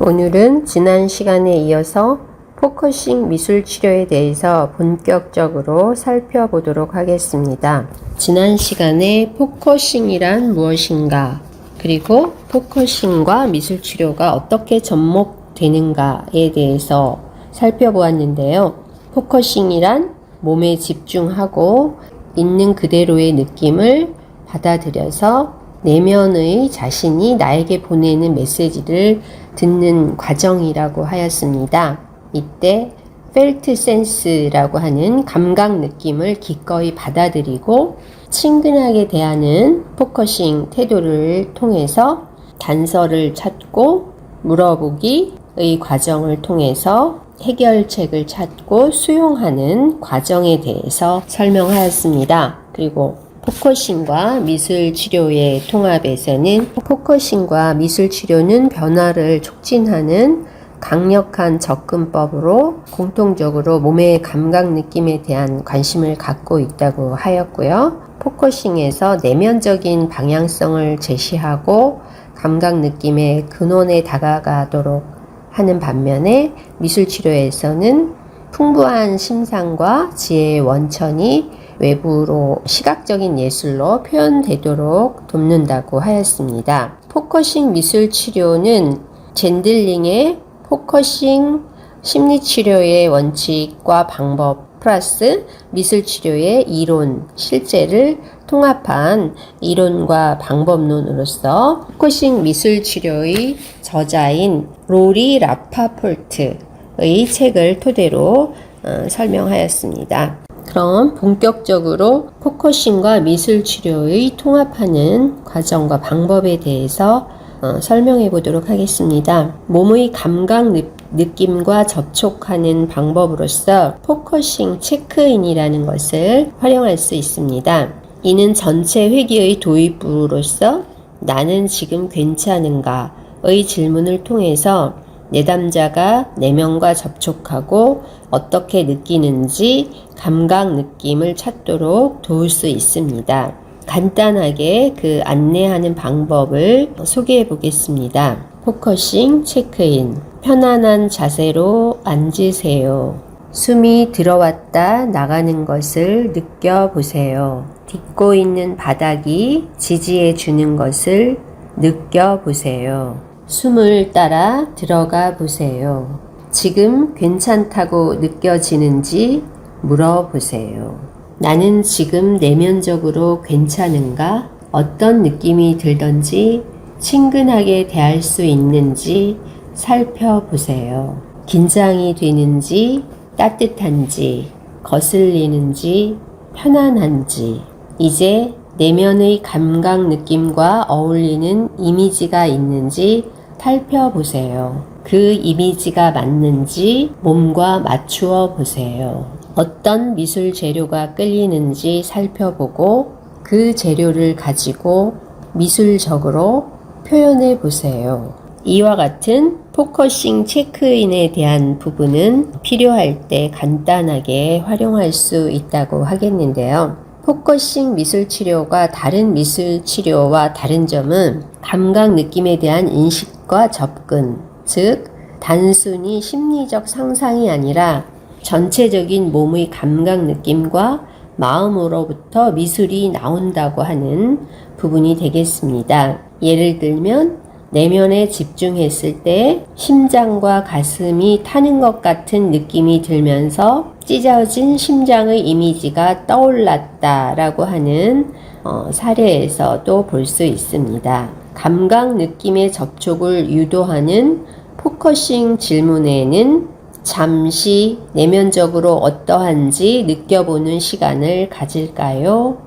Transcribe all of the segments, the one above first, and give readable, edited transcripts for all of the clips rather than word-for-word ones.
오늘은 지난 시간에 이어서 포커싱 미술 치료에 대해서 본격적으로 살펴보도록 하겠습니다. 지난 시간에 포커싱이란 무엇인가, 그리고 포커싱과 미술 치료가 어떻게 접목되는가에 대해서 살펴보았는데요. 포커싱이란 몸에 집중하고 있는 그대로의 느낌을 받아들여서 내면의 자신이 나에게 보내는 메시지를 듣는 과정이라고 하였습니다. 이때 felt sense라고 하는 감각 느낌을 기꺼이 받아들이고 친근하게 대하는 포커싱 태도를 통해서 단서를 찾고 물어보기의 과정을 통해서 해결책을 찾고 수용하는 과정에 대해서 설명하였습니다. 그리고 포커싱과 미술 치료의 통합에서는 포커싱과 미술 치료는 변화를 촉진하는 강력한 접근법으로 공통적으로 몸의 감각 느낌에 대한 관심을 갖고 있다고 하였고요. 포커싱에서 내면적인 방향성을 제시하고 감각 느낌의 근원에 다가가도록 하는 반면에 미술 치료에서는 풍부한 심상과 지혜의 원천이 외부로 시각적인 예술로 표현되도록 돕는다고 하였습니다. 포커싱 미술 치료는 젠들링의 포커싱 심리치료의 원칙과 방법 플러스 미술 치료의 이론, 실제를 통합한 이론과 방법론으로서 포커싱 미술 치료의 저자인 로리 라파폴트의 책을 토대로 설명하였습니다. 그럼 본격적으로 포커싱과 미술 치료의 통합하는 과정과 방법에 대해서 설명해 보도록 하겠습니다. 몸의 감각 느낌과 접촉하는 방법으로서 포커싱 체크인이라는 것을 활용할 수 있습니다. 이는 전체 회귀의 도입부로서 나는 지금 괜찮은가의 질문을 통해서 내담자가 내면과 접촉하고 어떻게 느끼는지 감각 느낌을 찾도록 도울 수 있습니다. 간단하게 그 안내하는 방법을 소개해 보겠습니다. 포커싱 체크인. 편안한 자세로 앉으세요. 숨이 들어왔다 나가는 것을 느껴보세요. 딛고 있는 바닥이 지지해 주는 것을 느껴보세요. 숨을 따라 들어가 보세요. 지금 괜찮다고 느껴지는지 물어보세요. 나는 지금 내면적으로 괜찮은가? 어떤 느낌이 들던지 친근하게 대할 수 있는지 살펴보세요. 긴장이 되는지 따뜻한지 거슬리는지 편안한지 이제 내면의 감각 느낌과 어울리는 이미지가 있는지 살펴보세요. 그 이미지가 맞는지 몸과 맞추어 보세요. 어떤 미술 재료가 끌리는지 살펴보고 그 재료를 가지고 미술적으로 표현해 보세요. 이와 같은 포커싱 체크인에 대한 부분은 필요할 때 간단하게 활용할 수 있다고 하겠는데요. 포커싱 미술 치료가 다른 미술 치료와 다른 점은 감각 느낌에 대한 인식과 접근, 즉 단순히 심리적 상상이 아니라 전체적인 몸의 감각 느낌과 마음으로부터 미술이 나온다고 하는 부분이 되겠습니다. 예를 들면 내면에 집중했을 때 심장과 가슴이 타는 것 같은 느낌이 들면서 찢어진 심장의 이미지가 떠올랐다라고 하는 사례에서도 볼 수 있습니다. 감각 느낌의 접촉을 유도하는 포커싱 질문에는 잠시 내면적으로 어떠한지 느껴보는 시간을 가질까요?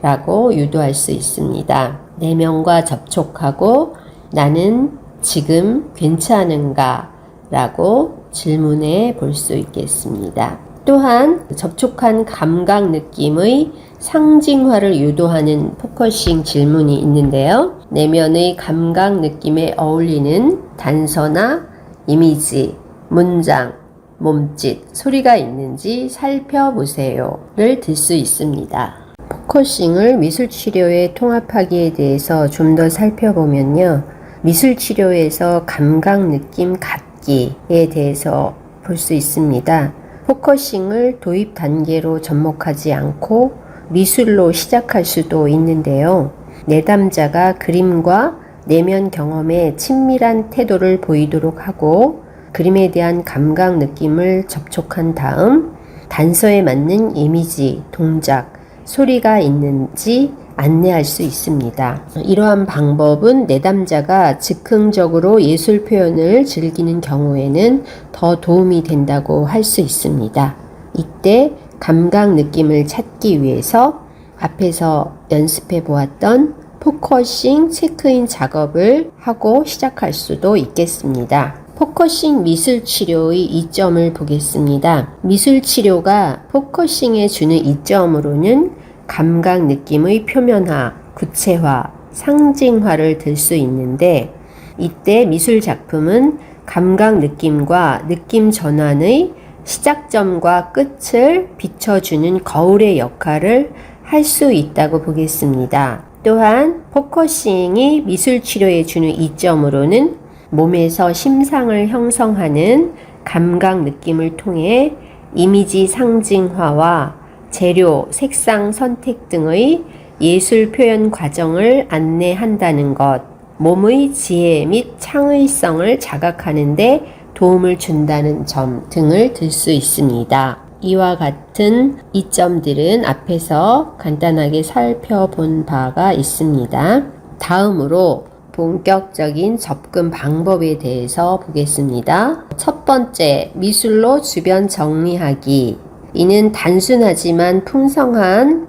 라고 유도할 수 있습니다. 내면과 접촉하고 나는 지금 괜찮은가? 라고 질문해 볼 수 있겠습니다. 또한 접촉한 감각 느낌의 상징화를 유도하는 포커싱 질문이 있는데요. 내면의 감각 느낌에 어울리는 단서나 이미지, 문장, 몸짓, 소리가 있는지 살펴보세요를 들 수 있습니다. 포커싱을 미술치료에 통합하기에 대해서 좀 더 살펴보면요. 미술치료에서 감각 느낌 갖기에 대해서 볼 수 있습니다. 포커싱을 도입 단계로 접목하지 않고 미술로 시작할 수도 있는데요. 내담자가 그림과 내면 경험에 친밀한 태도를 보이도록 하고 그림에 대한 감각 느낌을 접촉한 다음 단서에 맞는 이미지, 동작, 소리가 있는지 안내할 수 있습니다. 이러한 방법은 내담자가 즉흥적으로 예술 표현을 즐기는 경우에는 더 도움이 된다고 할 수 있습니다. 이때 감각 느낌을 찾기 위해서 앞에서 연습해 보았던 포커싱 체크인 작업을 하고 시작할 수도 있겠습니다. 포커싱 미술치료의 이점을 보겠습니다. 미술치료가 포커싱에 주는 이점으로는 감각 느낌의 표면화, 구체화, 상징화를 들 수 있는데 이때 미술 작품은 감각 느낌과 느낌 전환의 시작점과 끝을 비춰주는 거울의 역할을 할 수 있다고 보겠습니다. 또한 포커싱이 미술치료에 주는 이점으로는 몸에서 심상을 형성하는 감각 느낌을 통해 이미지 상징화와 재료, 색상 선택 등의 예술 표현 과정을 안내한다는 것, 몸의 지혜 및 창의성을 자각하는 데 도움을 준다는 점 등을 들 수 있습니다. 이와 같은 이점들은 앞에서 간단하게 살펴본 바가 있습니다. 다음으로 본격적인 접근 방법에 대해서 보겠습니다. 첫 번째, 미술로 주변 정리하기. 이는 단순하지만 풍성한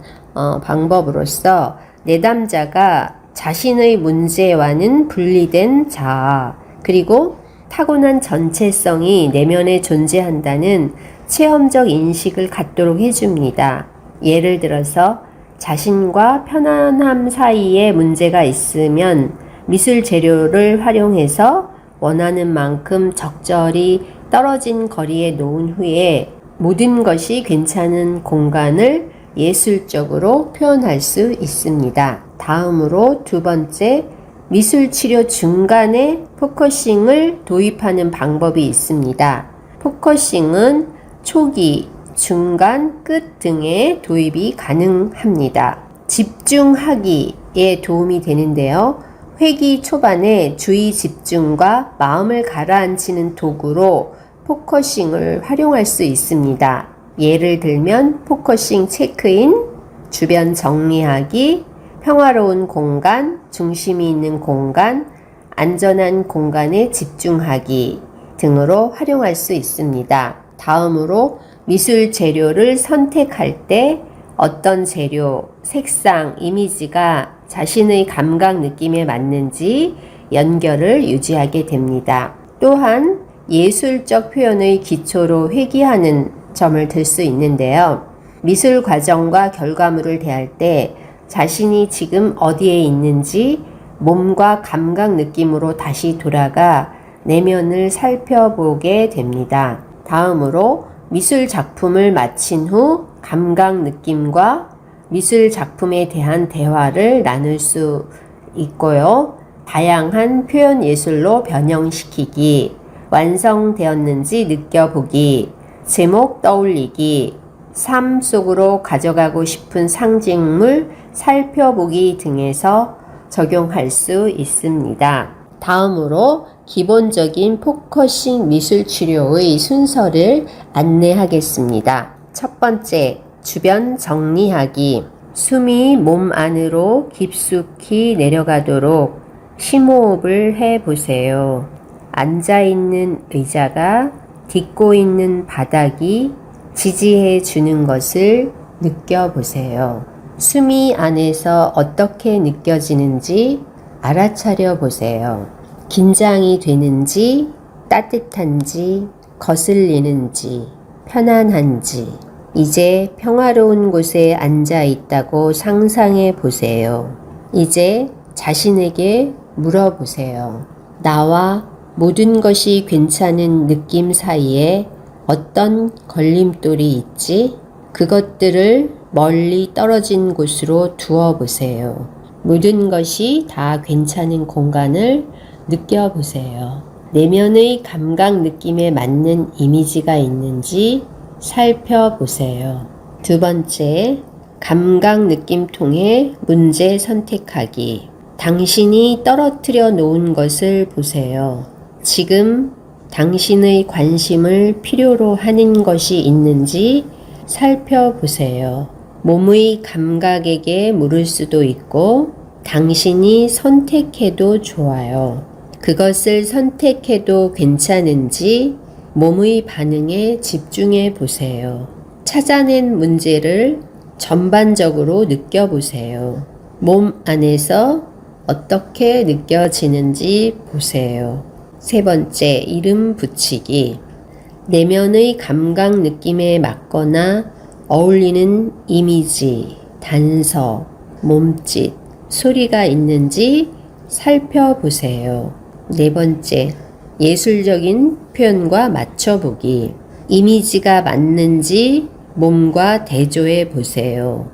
방법으로서 내담자가 자신의 문제와는 분리된 자아, 그리고 타고난 전체성이 내면에 존재한다는 체험적 인식을 갖도록 해줍니다. 예를 들어서 자신과 편안함 사이에 문제가 있으면 미술 재료를 활용해서 원하는 만큼 적절히 떨어진 거리에 놓은 후에 모든 것이 괜찮은 공간을 예술적으로 표현할 수 있습니다. 다음으로 두 번째, 미술 치료 중간에 포커싱을 도입하는 방법이 있습니다. 포커싱은 초기, 중간, 끝 등의 도입이 가능합니다. 집중하기에 도움이 되는데요. 회기 초반에 주의 집중과 마음을 가라앉히는 도구로 포커싱을 활용할 수 있습니다. 예를 들면 포커싱 체크인, 주변 정리하기, 평화로운 공간, 중심이 있는 공간, 안전한 공간에 집중하기 등으로 활용할 수 있습니다. 다음으로 미술 재료를 선택할 때 어떤 재료, 색상, 이미지가 자신의 감각 느낌에 맞는지 연결을 유지하게 됩니다. 또한 예술적 표현의 기초로 회귀하는 점을 들 수 있는데요. 미술 과정과 결과물을 대할 때 자신이 지금 어디에 있는지 몸과 감각 느낌으로 다시 돌아가 내면을 살펴보게 됩니다. 다음으로 미술 작품을 마친 후 감각 느낌과 미술 작품에 대한 대화를 나눌 수 있고요. 다양한 표현 예술로 변형시키기, 완성되었는지 느껴보기, 제목 떠올리기, 삶 속으로 가져가고 싶은 상징물 살펴보기 등에서 적용할 수 있습니다. 다음으로 기본적인 포커싱 미술 치료의 순서를 안내하겠습니다. 첫 번째, 주변 정리하기. 숨이 몸 안으로 깊숙이 내려가도록 심호흡을 해보세요. 앉아있는 의자가 딛고 있는 바닥이 지지해 주는 것을 느껴보세요. 숨이 안에서 어떻게 느껴지는지 알아차려 보세요. 긴장이 되는지, 따뜻한지, 거슬리는지, 편안한지. 이제 평화로운 곳에 앉아 있다고 상상해 보세요. 이제 자신에게 물어보세요. 나와 모든 것이 괜찮은 느낌 사이에 어떤 걸림돌이 있지? 그것들을 멀리 떨어진 곳으로 두어 보세요. 모든 것이 다 괜찮은 공간을 느껴보세요. 내면의 감각 느낌에 맞는 이미지가 있는지 살펴보세요. 두 번째, 감각 느낌 통해 문제 선택하기. 당신이 떨어뜨려 놓은 것을 보세요. 지금 당신의 관심을 필요로 하는 것이 있는지 살펴보세요. 몸의 감각에게 물을 수도 있고 당신이 선택해도 좋아요. 그것을 선택해도 괜찮은지 몸의 반응에 집중해 보세요. 찾아낸 문제를 전반적으로 느껴보세요. 몸 안에서 어떻게 느껴지는지 보세요. 세 번째, 이름 붙이기. 내면의 감각 느낌에 맞거나 어울리는 이미지, 단서, 몸짓, 소리가 있는지 살펴보세요. 네 번째, 예술적인 표현과 맞춰보기. 이미지가 맞는지 몸과 대조해 보세요.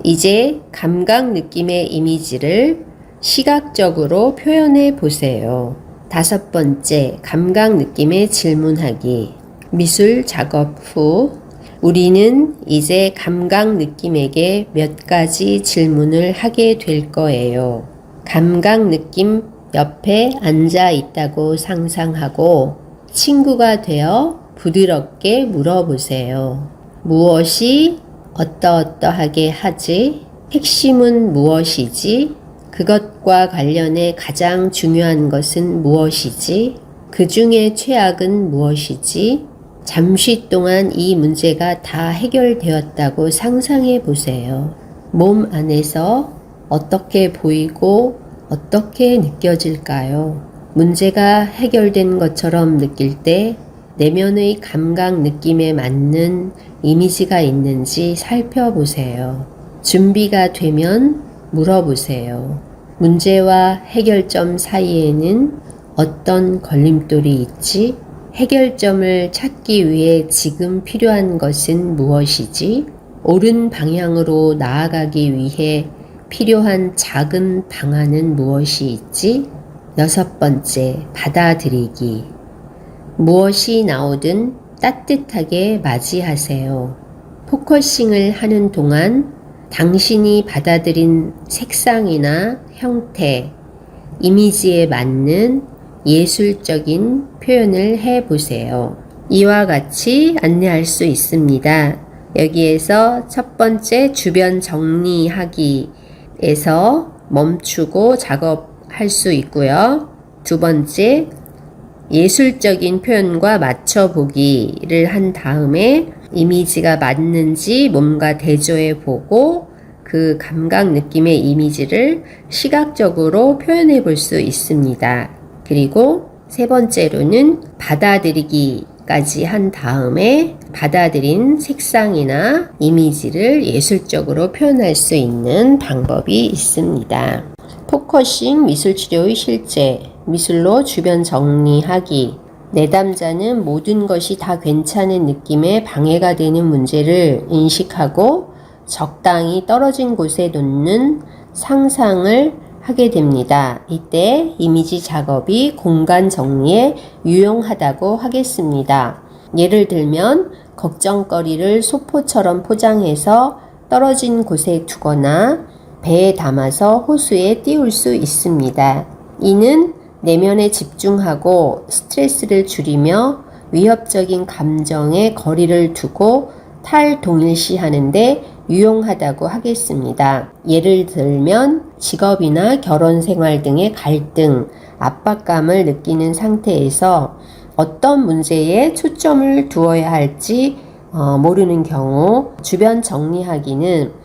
이제 감각 느낌의 이미지를 시각적으로 표현해 보세요. 다섯 번째, 감각 느낌의 질문하기. 미술 작업 후 우리는 이제 감각 느낌에게 몇 가지 질문을 하게 될 거예요. 감각 느낌 옆에 앉아 있다고 상상하고 친구가 되어 부드럽게 물어보세요. 무엇이 어떠어떠하게 하지? 핵심은 무엇이지? 그것과 관련해 가장 중요한 것은 무엇이지? 그 중에 최악은 무엇이지? 잠시 동안 이 문제가 다 해결되었다고 상상해 보세요. 몸 안에서 어떻게 보이고 어떻게 느껴질까요? 문제가 해결된 것처럼 느낄 때 내면의 감각 느낌에 맞는 이미지가 있는지 살펴보세요. 준비가 되면 물어보세요. 문제와 해결점 사이에는 어떤 걸림돌이 있지? 해결점을 찾기 위해 지금 필요한 것은 무엇이지? 옳은 방향으로 나아가기 위해 필요한 작은 방안은 무엇이 있지? 여섯 번째, 받아들이기. 무엇이 나오든 따뜻하게 맞이하세요. 포커싱을 하는 동안 당신이 받아들인 색상이나 형태, 이미지에 맞는 예술적인 표현을 해보세요. 이와 같이 안내할 수 있습니다. 여기에서 첫 번째 주변 정리하기에서 멈추고 작업할 수 있고요. 두 번째 예술적인 표현과 맞춰보기를 한 다음에 이미지가 맞는지 몸과 대조해 보고 그 감각 느낌의 이미지를 시각적으로 표현해 볼 수 있습니다. 그리고 세 번째로는 받아들이기까지 한 다음에 받아들인 색상이나 이미지를 예술적으로 표현할 수 있는 방법이 있습니다. 포커싱 미술치료의 실제, 미술로 주변 정리하기. 내담자는 모든 것이 다 괜찮은 느낌에 방해가 되는 문제를 인식하고 적당히 떨어진 곳에 놓는 상상을 하게 됩니다. 이때 이미지 작업이 공간 정리에 유용하다고 하겠습니다. 예를 들면 걱정거리를 소포처럼 포장해서 떨어진 곳에 두거나 배에 담아서 호수에 띄울 수 있습니다. 이는 내면에 집중하고 스트레스를 줄이며 위협적인 감정에 거리를 두고 탈동일시하는데 유용하다고 하겠습니다. 예를 들면 직업이나 결혼 생활 등의 갈등, 압박감을 느끼는 상태에서 어떤 문제에 초점을 두어야 할지 모르는 경우 주변 정리하기는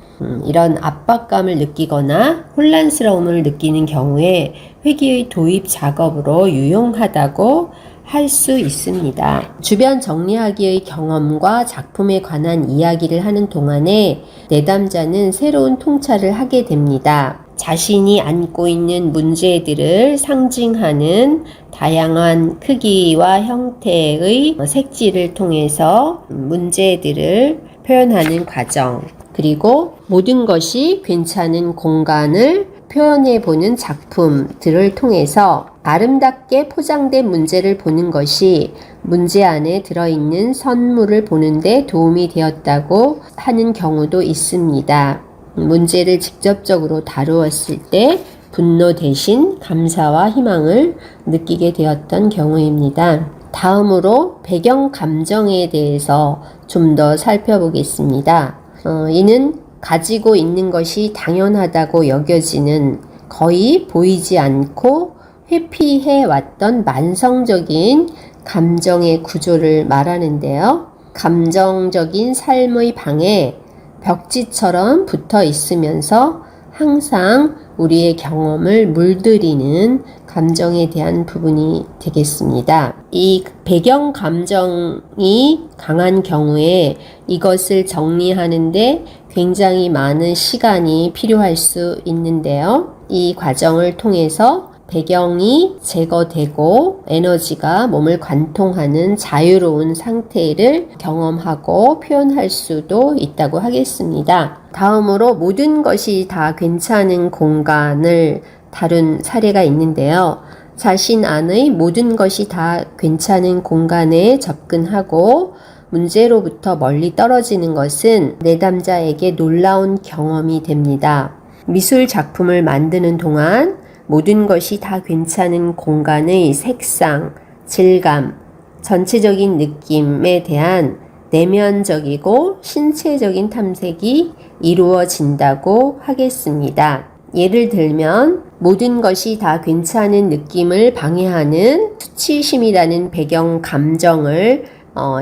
이런 압박감을 느끼거나 혼란스러움을 느끼는 경우에 회귀의 도입 작업으로 유용하다고 할 수 있습니다. 주변 정리하기의 경험과 작품에 관한 이야기를 하는 동안에 내담자는 새로운 통찰을 하게 됩니다. 자신이 안고 있는 문제들을 상징하는 다양한 크기와 형태의 색지를 통해서 문제들을 표현하는 과정, 그리고 모든 것이 괜찮은 공간을 표현해 보는 작품들을 통해서 아름답게 포장된 문제를 보는 것이 문제 안에 들어있는 선물을 보는데 도움이 되었다고 하는 경우도 있습니다. 문제를 직접적으로 다루었을 때 분노 대신 감사와 희망을 느끼게 되었던 경우입니다. 다음으로 배경 감정에 대해서 좀 더 살펴보겠습니다. 이는 가지고 있는 것이 당연하다고 여겨지는 거의 보이지 않고 회피해 왔던 만성적인 감정의 구조를 말하는데요. 감정적인 삶의 방에 벽지처럼 붙어 있으면서 항상 우리의 경험을 물들이는 감정에 대한 부분이 되겠습니다. 이 배경 감정이 강한 경우에 이것을 정리하는데 굉장히 많은 시간이 필요할 수 있는데요. 이 과정을 통해서 배경이 제거되고 에너지가 몸을 관통하는 자유로운 상태를 경험하고 표현할 수도 있다고 하겠습니다. 다음으로 모든 것이 다 괜찮은 공간을 다룬 사례가 있는데요. 자신 안의 모든 것이 다 괜찮은 공간에 접근하고 문제로부터 멀리 떨어지는 것은 내담자에게 놀라운 경험이 됩니다. 미술 작품을 만드는 동안 모든 것이 다 괜찮은 공간의 색상, 질감, 전체적인 느낌에 대한 내면적이고 신체적인 탐색이 이루어진다고 하겠습니다. 예를 들면 모든 것이 다 괜찮은 느낌을 방해하는 수치심이라는 배경 감정을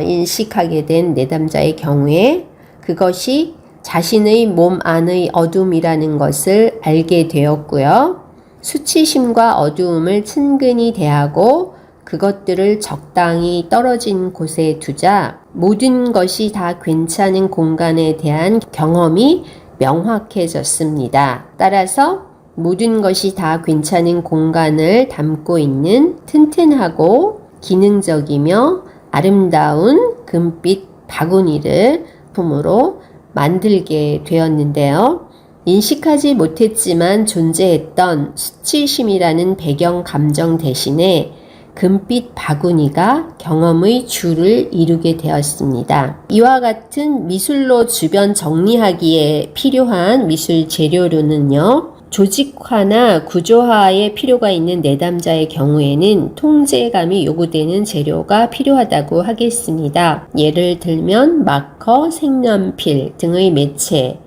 인식하게 된 내담자의 경우에 그것이 자신의 몸 안의 어둠이라는 것을 알게 되었고요. 수치심과 어두움을 친근히 대하고 그것들을 적당히 떨어진 곳에 두자 모든 것이 다 괜찮은 공간에 대한 경험이 명확해졌습니다. 따라서 모든 것이 다 괜찮은 공간을 담고 있는 튼튼하고 기능적이며 아름다운 금빛 바구니를 품으로 만들게 되었는데요. 인식하지 못했지만 존재했던 수치심이라는 배경 감정 대신에 금빛 바구니가 경험의 주를 이루게 되었습니다. 이와 같은 미술로 주변 정리하기에 필요한 미술 재료로는요. 조직화나 구조화에 필요가 있는 내담자의 경우에는 통제감이 요구되는 재료가 필요하다고 하겠습니다. 예를 들면 마커, 색연필 등의 매체,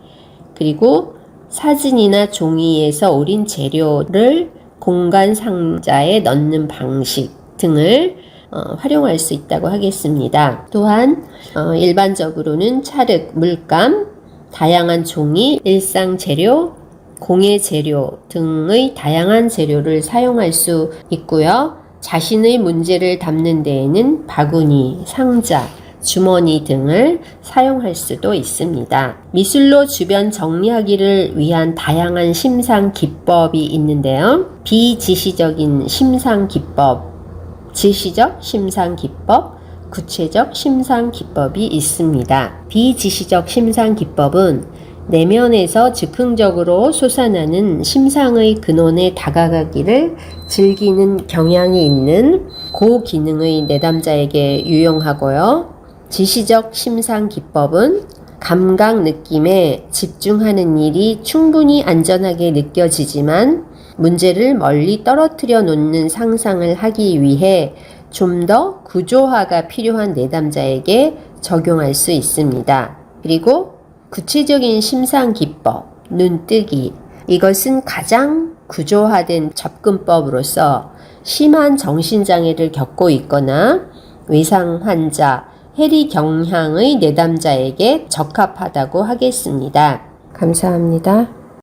그리고 사진이나 종이에서 오린 재료를 공간 상자에 넣는 방식 등을 활용할 수 있다고 하겠습니다. 또한 일반적으로는 찰흙, 물감, 다양한 종이, 일상 재료, 공예 재료 등의 다양한 재료를 사용할 수 있고요. 자신의 문제를 담는 데에는 바구니, 상자, 주머니 등을 사용할 수도 있습니다. 미술로 주변 정리하기를 위한 다양한 심상 기법이 있는데요. 비지시적인 심상 기법, 지시적 심상 기법, 구체적 심상 기법이 있습니다. 비지시적 심상 기법은 내면에서 즉흥적으로 솟아나는 심상의 근원에 다가가기를 즐기는 경향이 있는 고기능의 내담자에게 유용하고요. 지시적 심상 기법은 감각 느낌에 집중하는 일이 충분히 안전하게 느껴지지만 문제를 멀리 떨어뜨려 놓는 상상을 하기 위해 좀 더 구조화가 필요한 내담자에게 적용할 수 있습니다. 그리고 구체적인 심상 기법, 눈뜨기, 이것은 가장 구조화된 접근법으로서 심한 정신장애를 겪고 있거나 외상 환자, 해리 경향의 내담자에게 적합하다고 하겠습니다. 감사합니다.